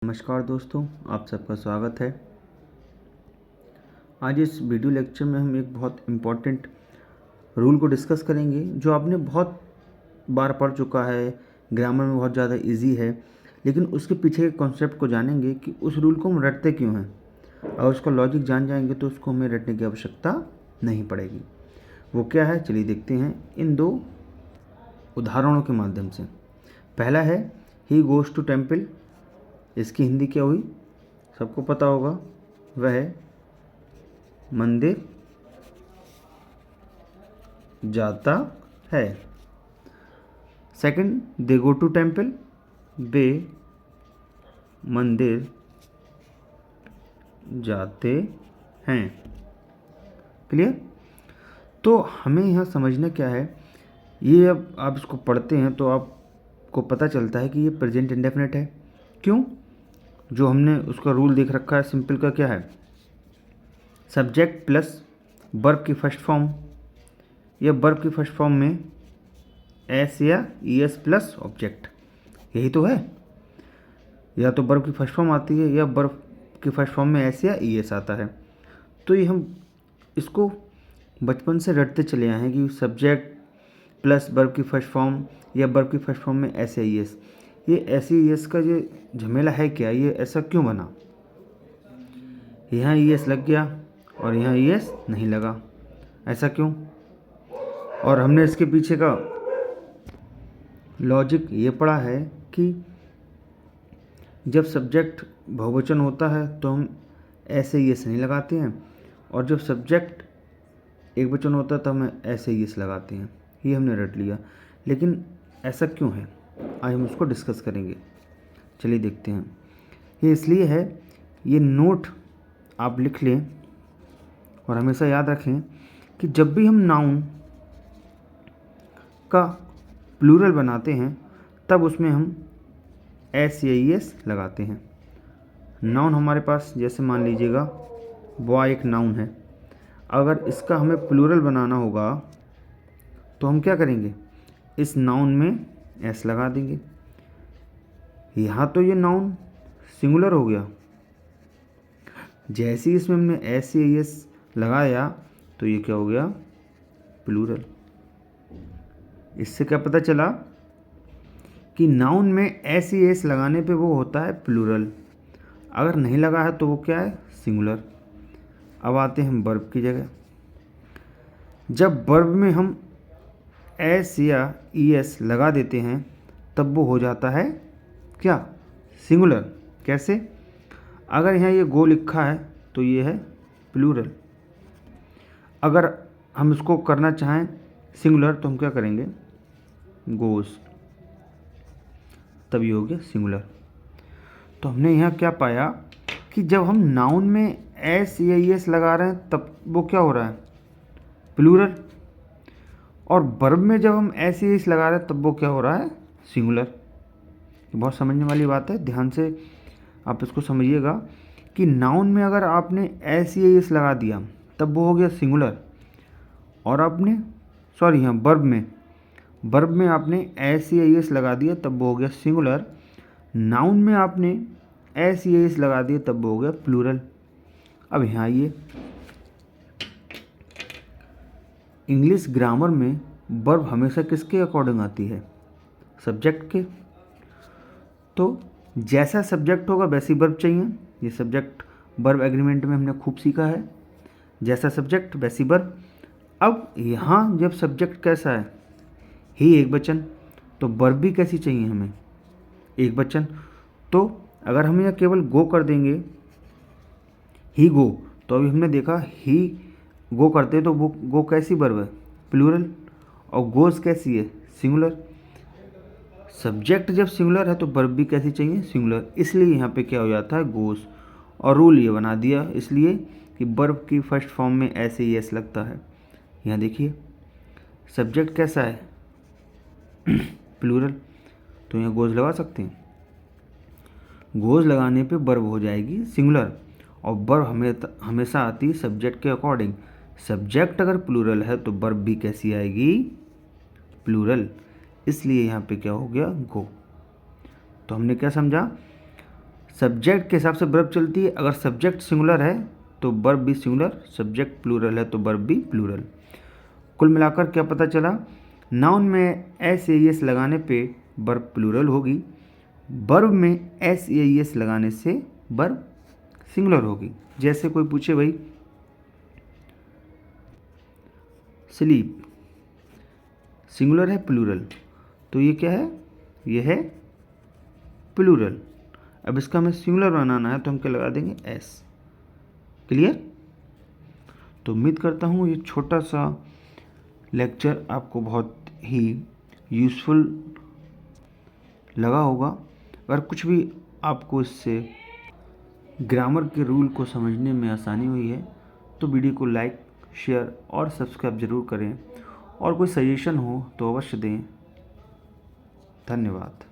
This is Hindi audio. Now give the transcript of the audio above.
नमस्कार दोस्तों, आप सबका स्वागत है। आज इस वीडियो लेक्चर में हम एक बहुत इम्पॉर्टेंट रूल को डिस्कस करेंगे जो आपने बहुत बार पढ़ चुका है, ग्रामर में बहुत ज़्यादा इजी है, लेकिन उसके पीछे के कॉन्सेप्ट को जानेंगे कि उस रूल को हम रटते क्यों हैं। अगर उसका लॉजिक जान जाएंगे तो उसको हमें रटने की आवश्यकता नहीं पड़ेगी। वो क्या है, चलिए देखते हैं इन दो उदाहरणों के माध्यम से। पहला है ही गोज़ टू टेम्पल। इसकी हिंदी क्या हुई, सबको पता होगा, वह मंदिर जाता है। Second, they go to temple, वे मंदिर जाते हैं। क्लियर? तो हमें यहाँ समझना क्या है, ये अब आप इसको पढ़ते हैं तो आपको पता चलता है कि ये प्रेजेंट इंडेफिनिट है। क्यों? जो हमने उसका रूल देख रखा है सिंपल का, क्या है, सब्जेक्ट प्लस वर्ब की फर्स्ट फॉर्म, या वर्ब की फर्स्ट फॉर्म में एस या ई एस प्लस ऑब्जेक्ट, यही तो है। या तो वर्ब की फर्स्ट फॉर्म आती है या वर्ब की फर्स्ट फॉर्म में एस या ई एस आता है। तो ये हम इसको बचपन से रटते चले आए हैं कि सब्जेक्ट प्लस वर्ब की फर्स्ट फॉर्म या वर्ब की फर्स्ट फॉर्म में एस या ई एस। ये एस ई एस का ये झमेला है क्या, ये ऐसा क्यों बना? यहाँ ई एस लग गया और यहाँ ई एस नहीं लगा, ऐसा क्यों? और हमने इसके पीछे का लॉजिक ये पढ़ा है कि जब सब्जेक्ट बहुवचन होता है तो हम ऐसे ई एस नहीं लगाते हैं, और जब सब्जेक्ट एक वचन होता है तो हम ऐसे ई एस लगाते हैं। ये हमने रट लिया, लेकिन ऐसा क्यों है, आज हम उसको डिस्कस करेंगे। चलिए देखते हैं। ये इसलिए है, ये नोट आप लिख लें और हमेशा याद रखें कि जब भी हम नाउन का प्लूरल बनाते हैं तब उसमें हम एस या ई एस लगाते हैं। नाउन हमारे पास, जैसे मान लीजिएगा बॉय एक नाउन है, अगर इसका हमें प्लूरल बनाना होगा तो हम क्या करेंगे, इस नाउन में एस लगा देंगे। यहाँ तो ये नाउन सिंगुलर हो गया, जैसे ही इसमें हमने एस या ई एस लगाया तो ये क्या हो गया, प्लूरल। इससे क्या पता चला कि नाउन में एस ई एस लगाने पे वो होता है प्लूरल, अगर नहीं लगा है तो वो क्या है, सिंगुलर। अब आते हैं वर्ब की जगह। जब वर्ब में हम एस या ई एस लगा देते हैं तब वो हो जाता है क्या, सिंगुलर। कैसे? अगर यहाँ ये गो लिखा है तो ये है प्लूरल। अगर हम इसको करना चाहें सिंगुलर तो हम क्या करेंगे, गोज़, तब ये हो गया सिंगुलर। तो हमने यहाँ क्या पाया कि जब हम नाउन में एस या ई एस लगा रहे हैं तब वो क्या हो रहा है, प्लूरल, और वर्ब में जब हम एस या ई एस लगा रहे हैं तब वो क्या हो रहा है, सिंगुलर। बहुत समझने वाली बात है, ध्यान से आप इसको समझिएगा कि नाउन में अगर आपने एस या ई एस लगा दिया तब वो हो गया सिंगुलर, और आपने यहाँ वर्ब में आपने एस या ई एस लगा दिया तब वो हो गया सिंगुलर। नाउन में आपने एस या ई एस लगा दिया तब वो हो गया प्लूरल। अब यहाँ आइए, इंग्लिश ग्रामर में वर्ब हमेशा किसके अकॉर्डिंग आती है, सब्जेक्ट के। तो जैसा सब्जेक्ट होगा वैसी वर्ब चाहिए, ये सब्जेक्ट वर्ब एग्रीमेंट में हमने खूब सीखा है, जैसा सब्जेक्ट वैसी वर्ब। अब यहाँ जब सब्जेक्ट कैसा है, ही एक वचन, तो वर्ब भी कैसी चाहिए हमें, एक वचन। तो अगर हम यहाँ केवल गो कर देंगे, ही गो, तो अभी हमने देखा ही गो करते तो वो गो कैसी वर्ब है, प्लूरल, और गोज़ कैसी है, सिंगुलर। सब्जेक्ट जब सिंगुलर है तो वर्ब भी कैसी चाहिए, सिंगुलर। इसलिए यहाँ पे क्या हो जाता है, गोज़। और रूल ये बना दिया इसलिए कि वर्ब की फर्स्ट फॉर्म में ऐसे ही एस लगता है। यहाँ देखिए सब्जेक्ट कैसा है, प्लूरल, तो यहाँ गोज़ लगा सकते हैं। गोज़ लगाने पे वर्ब हो जाएगी सिंगुलर, और वर्ब हमेशा आती है सब्जेक्ट के अकॉर्डिंग। सब्जेक्ट अगर प्लूरल है तो वर्ब भी कैसी आएगी, प्लूरल। इसलिए यहाँ पे क्या हो गया, गो। तो हमने क्या समझा, सब्जेक्ट के हिसाब से वर्ब चलती है। अगर सब्जेक्ट सिंगुलर है तो वर्ब भी सिंगुलर, सब्जेक्ट प्लूरल है तो वर्ब भी प्लूरल। कुल मिलाकर क्या पता चला, नाउन में एस ए एस लगाने पे वर्ब प्लूरल होगी, वर्ब में एस ए एस लगाने से वर्ब सिंगुलर होगी। जैसे कोई पूछे भाई स्लीप सिंगुलर है प्लूरल, तो ये क्या है, ये है प्लूरल। अब इसका हमें सिंगुलर बनाना है तो हम क्या लगा देंगे, एस। क्लियर? तो उम्मीद करता हूँ ये छोटा सा लेक्चर आपको बहुत ही यूज़फुल लगा होगा। अगर कुछ भी आपको इससे ग्रामर के रूल को समझने में आसानी हुई है तो वीडियो को लाइक, शेयर और सब्सक्राइब ज़रूर करें, और कोई सजेशन हो तो अवश्य दें। धन्यवाद।